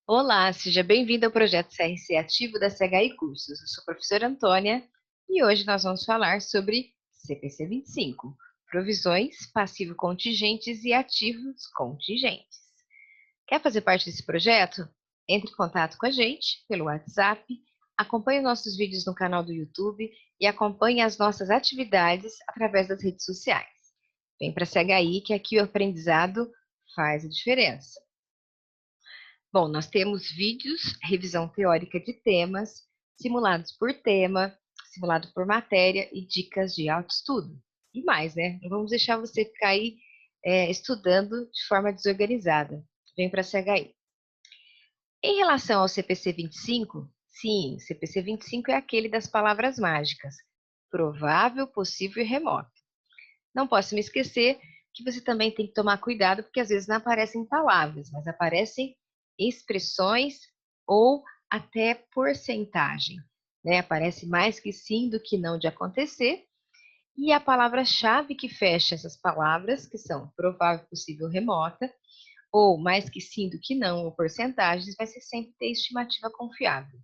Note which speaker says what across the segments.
Speaker 1: Olá, seja bem-vindo ao projeto CRC Ativo da CHI Cursos. Eu sou a professora Antônia e hoje nós vamos falar sobre CPC 25, provisões, passivo contingentes e ativos contingentes. Quer fazer parte desse projeto? Entre em contato com a gente pelo WhatsApp, acompanhe nossos vídeos no canal do YouTube e acompanhe as nossas atividades através das redes sociais. Vem para a CHI que aqui o aprendizado faz a diferença. Bom, nós temos vídeos, revisão teórica de temas, simulados por tema, simulado por matéria e dicas de autoestudo. E mais, né? Não vamos deixar você ficar aí estudando de forma desorganizada. Vem para a CHI. Em relação ao CPC 25, sim, CPC 25 é aquele das palavras mágicas: provável, possível e remoto. Não posso me esquecer que você também tem que tomar cuidado, porque às vezes não aparecem palavras, mas aparecem expressões ou até porcentagem, né? Aparece mais que sim do que não de acontecer. E a palavra-chave que fecha essas palavras, que são provável, possível, remota, ou mais que sim do que não, ou porcentagens, vai ser sempre ter estimativa confiável.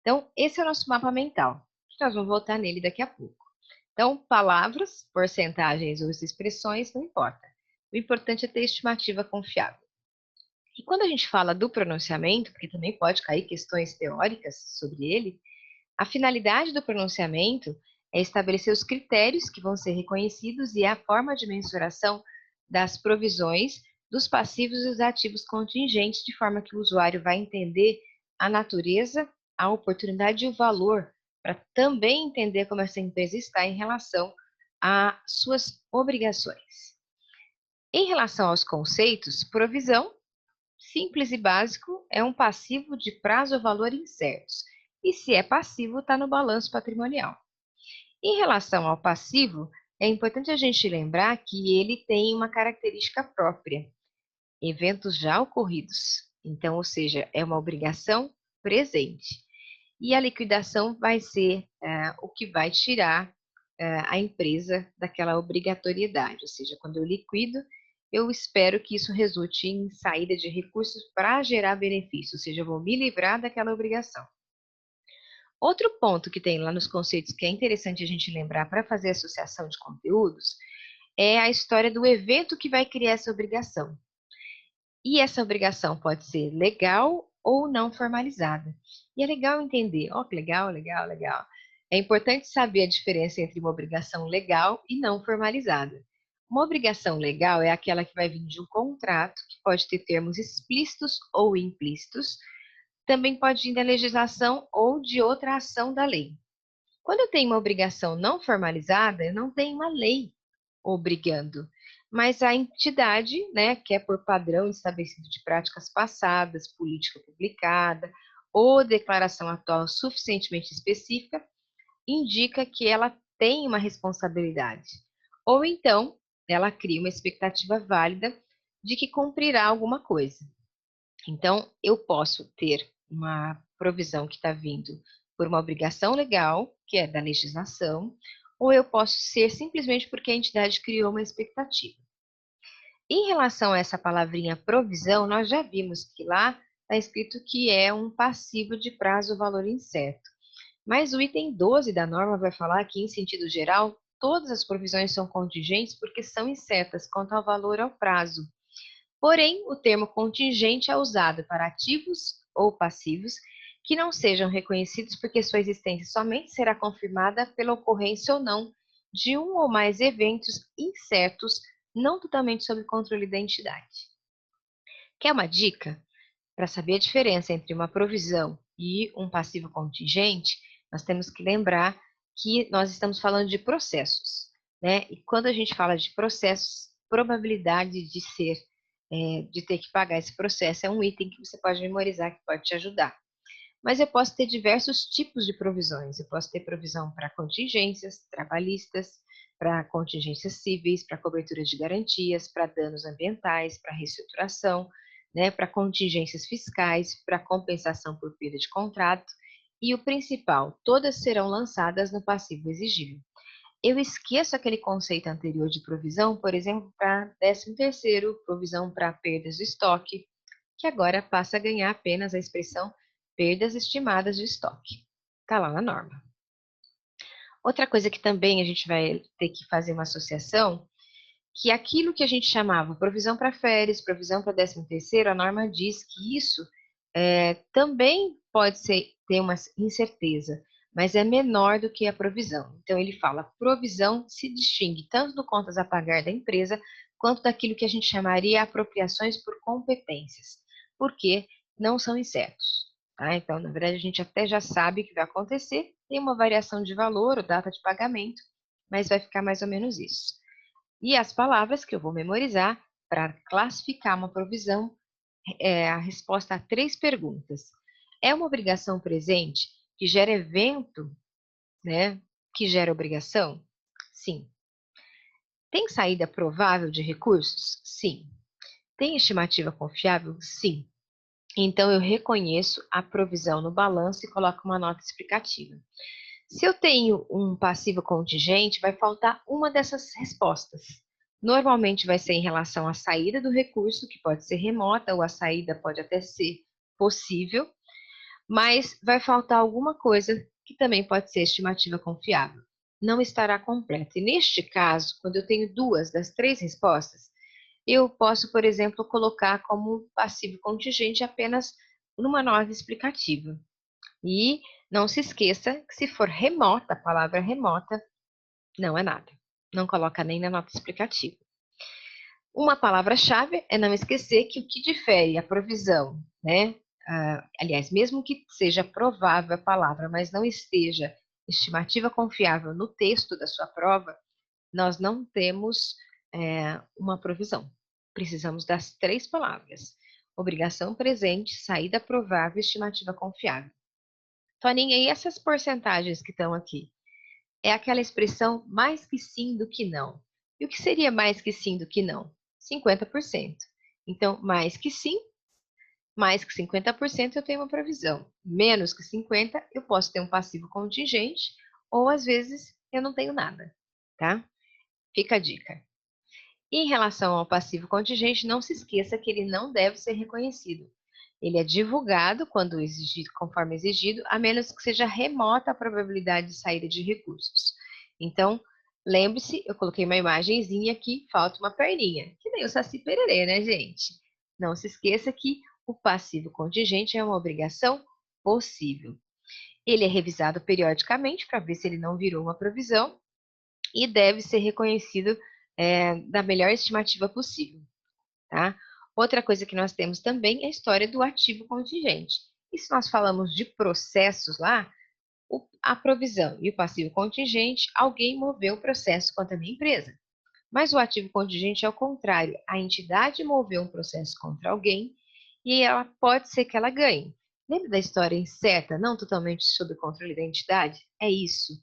Speaker 1: Então, esse é o nosso mapa mental, que nós vamos voltar nele daqui a pouco. Então, palavras, porcentagens ou expressões, não importa. O importante é ter estimativa confiável. E quando a gente fala do pronunciamento, porque também pode cair questões teóricas sobre ele, a finalidade do pronunciamento é estabelecer os critérios que vão ser reconhecidos e a forma de mensuração das provisões, dos passivos e dos ativos contingentes, de forma que o usuário vai entender a natureza, a oportunidade e o valor, para também entender como essa empresa está em relação às suas obrigações. Em relação aos conceitos, provisão, simples e básico, é um passivo de prazo ou valor incertos. E se é passivo, está no balanço patrimonial. Em relação ao passivo, é importante a gente lembrar que ele tem uma característica própria: eventos já ocorridos. Então, ou seja, é uma obrigação presente. E a liquidação vai ser o que vai tirar a empresa daquela obrigatoriedade. Ou seja, quando eu liquido, eu espero que isso resulte em saída de recursos para gerar benefício, ou seja, eu vou me livrar daquela obrigação. Outro ponto que tem lá nos conceitos que é interessante a gente lembrar para fazer associação de conteúdos é a história do evento que vai criar essa obrigação. E essa obrigação pode ser legal ou não formalizada. E é legal entender, ó, que legal, legal, legal. É importante saber a diferença entre uma obrigação legal e não formalizada. Uma obrigação legal é aquela que vai vir de um contrato, que pode ter termos explícitos ou implícitos, também pode vir da legislação ou de outra ação da lei. Quando eu tenho uma obrigação não formalizada, eu não tenho uma lei obrigando, mas a entidade, né, que é por padrão estabelecido de práticas passadas, política publicada ou declaração atual suficientemente específica, indica que ela tem uma responsabilidade. Ou então, ela cria uma expectativa válida de que cumprirá alguma coisa. Então, eu posso ter uma provisão que está vindo por uma obrigação legal, que é da legislação, ou eu posso ser simplesmente porque a entidade criou uma expectativa. Em relação a essa palavrinha provisão, nós já vimos que lá está escrito que é um passivo de prazo ou valor incerto. Mas o item 12 da norma vai falar que, em sentido geral, todas as provisões são contingentes porque são incertas quanto ao valor ou ao prazo. Porém, o termo contingente é usado para ativos ou passivos que não sejam reconhecidos porque sua existência somente será confirmada pela ocorrência ou não de um ou mais eventos incertos, não totalmente sob controle da entidade. Quer uma dica? Para saber a diferença entre uma provisão e um passivo contingente, nós temos que lembrar que nós estamos falando de processos, né? E quando a gente fala de processos, probabilidade de ser, de ter que pagar esse processo é um item que você pode memorizar, que pode te ajudar. Mas eu posso ter diversos tipos de provisões. Eu posso ter provisão para contingências trabalhistas, para contingências cíveis, para cobertura de garantias, para danos ambientais, para reestruturação, né, para contingências fiscais, para compensação por perda de contrato. E o principal, todas serão lançadas no passivo exigível. Eu esqueço aquele conceito anterior de provisão, por exemplo, para 13º, provisão para perdas de estoque, que agora passa a ganhar apenas a expressão perdas estimadas de estoque. Está lá na norma. Outra coisa que também a gente vai ter que fazer uma associação, que aquilo que a gente chamava provisão para férias, provisão para 13º, a norma diz que isso também pode ter uma incerteza, mas é menor do que a provisão. Então, ele fala, provisão se distingue tanto do contas a pagar da empresa, quanto daquilo que a gente chamaria apropriações por competências, porque não são incertos. Tá? Então, na verdade, a gente até já sabe que vai acontecer, tem uma variação de valor ou data de pagamento, mas vai ficar mais ou menos isso. E as palavras que eu vou memorizar para classificar uma provisão a resposta a 3 perguntas. É uma obrigação presente que gera evento, né, que gera obrigação? Sim. Tem saída provável de recursos? Sim. Tem estimativa confiável? Sim. Então, eu reconheço a provisão no balanço e coloco uma nota explicativa. Se eu tenho um passivo contingente, vai faltar uma dessas respostas. Normalmente vai ser em relação à saída do recurso, que pode ser remota, ou a saída pode até ser possível, mas vai faltar alguma coisa que também pode ser estimativa confiável. Não estará completa. E neste caso, quando eu tenho 2 das 3 respostas, eu posso, por exemplo, colocar como passivo contingente apenas numa nota explicativa. E não se esqueça que se for remota, a palavra remota, não é nada. Não coloca nem na nota explicativa. Uma palavra-chave é não esquecer que o que difere a provisão, né? Aliás, mesmo que seja provável a palavra, mas não esteja estimativa confiável no texto da sua prova, nós não temos uma provisão. Precisamos das 3 palavras: obrigação presente, saída provável, estimativa confiável. Toninha, e essas porcentagens que estão aqui? É aquela expressão mais que sim do que não. E o que seria mais que sim do que não? 50%. Então, mais que sim, mais que 50% eu tenho uma provisão. Menos que 50%, eu posso ter um passivo contingente, ou às vezes eu não tenho nada, tá? Fica a dica. Em relação ao passivo contingente, não se esqueça que ele não deve ser reconhecido. Ele é divulgado quando exigido, conforme exigido, a menos que seja remota a probabilidade de saída de recursos. Então, lembre-se, eu coloquei uma imagenzinha aqui, falta uma perninha, que nem o Saci Pererê, né, gente? Não se esqueça que o passivo contingente é uma obrigação possível. Ele é revisado periodicamente para ver se ele não virou uma provisão e deve ser reconhecido da melhor estimativa possível, tá? Outra coisa que nós temos também é a história do ativo contingente. E se nós falamos de processos lá, a provisão e o passivo contingente, alguém moveu o processo contra a minha empresa. Mas o ativo contingente é o contrário, a entidade moveu um processo contra alguém e ela pode ser que ela ganhe. Lembra da história incerta, não totalmente sob controle da entidade? É isso.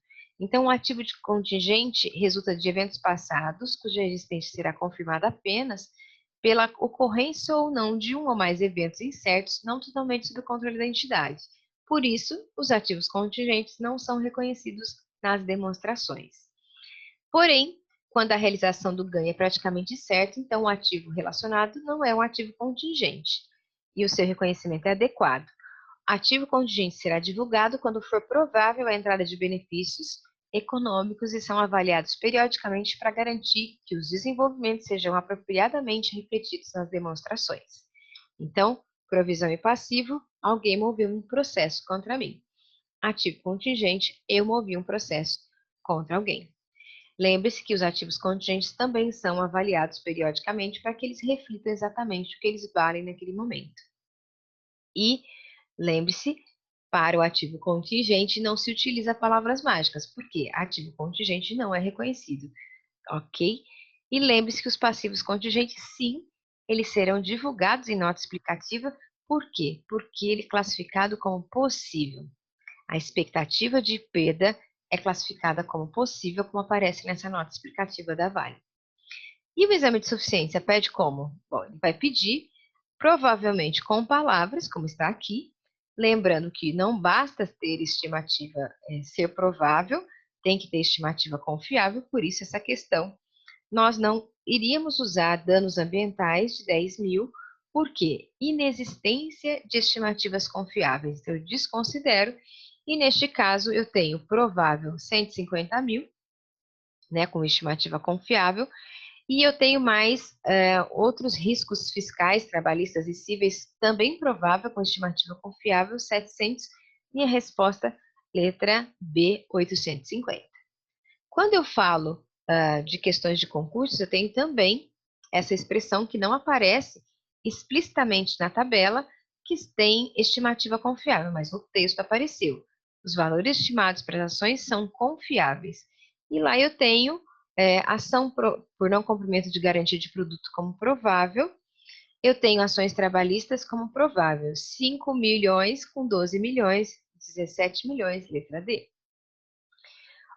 Speaker 1: Então, o ativo de contingente resulta de eventos passados, cuja existência será confirmada apenas pela ocorrência ou não de um ou mais eventos incertos, não totalmente sob o controle da entidade. Por isso, os ativos contingentes não são reconhecidos nas demonstrações. Porém, quando a realização do ganho é praticamente certa, então o ativo relacionado não é um ativo contingente e o seu reconhecimento é adequado. Ativo contingente será divulgado quando for provável a entrada de benefícios econômicos e são avaliados periodicamente para garantir que os desenvolvimentos sejam apropriadamente refletidos nas demonstrações. Então, provisão e passivo, alguém moveu um processo contra mim. Ativo contingente, eu movi um processo contra alguém. Lembre-se que os ativos contingentes também são avaliados periodicamente para que eles reflitam exatamente o que eles valem naquele momento. E lembre-se, para o ativo contingente não se utiliza palavras mágicas, porque ativo contingente não é reconhecido, ok? E lembre-se que os passivos contingentes, sim, eles serão divulgados em nota explicativa. Por quê? Porque ele é classificado como possível. A expectativa de perda é classificada como possível, como aparece nessa nota explicativa da Vale. E o exame de suficiência pede como? Bom, ele vai pedir, provavelmente com palavras, como está aqui, lembrando que não basta ter estimativa ser provável, tem que ter estimativa confiável, por isso essa questão nós não iríamos usar danos ambientais de 10 mil, Por quê? Inexistência de estimativas confiáveis. Eu desconsidero, e neste caso eu tenho provável 150 mil, né, com estimativa confiável, e eu tenho mais outros riscos fiscais, trabalhistas e cíveis, também provável, com estimativa confiável, 700. Minha resposta, letra B, 850. Quando eu falo de questões de concursos, eu tenho também essa expressão que não aparece explicitamente na tabela, que tem estimativa confiável, mas no texto apareceu. Os valores estimados para as ações são confiáveis. E lá eu tenho ação por não cumprimento de garantia de produto como provável. Eu tenho ações trabalhistas como provável. 5 milhões com 12 milhões, 17 milhões, letra D.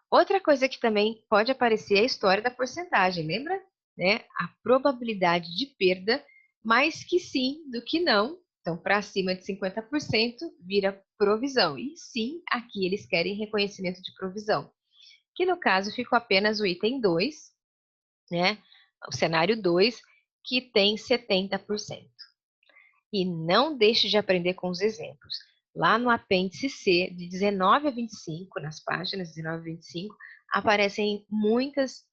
Speaker 1: Outra coisa que também pode aparecer é a história da porcentagem, lembra? Né? A probabilidade de perda, mais que sim do que não. Então, para cima de 50% vira provisão. E sim, aqui eles querem reconhecimento de provisão. Que no caso ficou apenas o item 2, né? O cenário 2, que tem 70%. E não deixe de aprender com os exemplos. Lá no apêndice C, de 19 a 25, nas páginas 19 a 25, aparecem muitas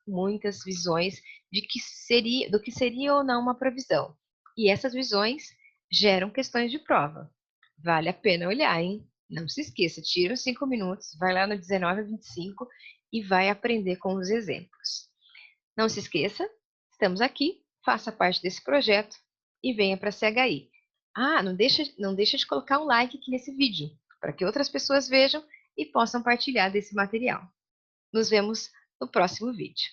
Speaker 1: visões do que seria ou não uma provisão. E essas visões geram questões de prova. Vale a pena olhar, hein? Não se esqueça, tira os 5 minutos, vai lá no 19 a 25 e vai aprender com os exemplos. Não se esqueça, estamos aqui, faça parte desse projeto e venha para a CHI. Não deixa de colocar um like aqui nesse vídeo, para que outras pessoas vejam e possam partilhar desse material. Nos vemos no próximo vídeo.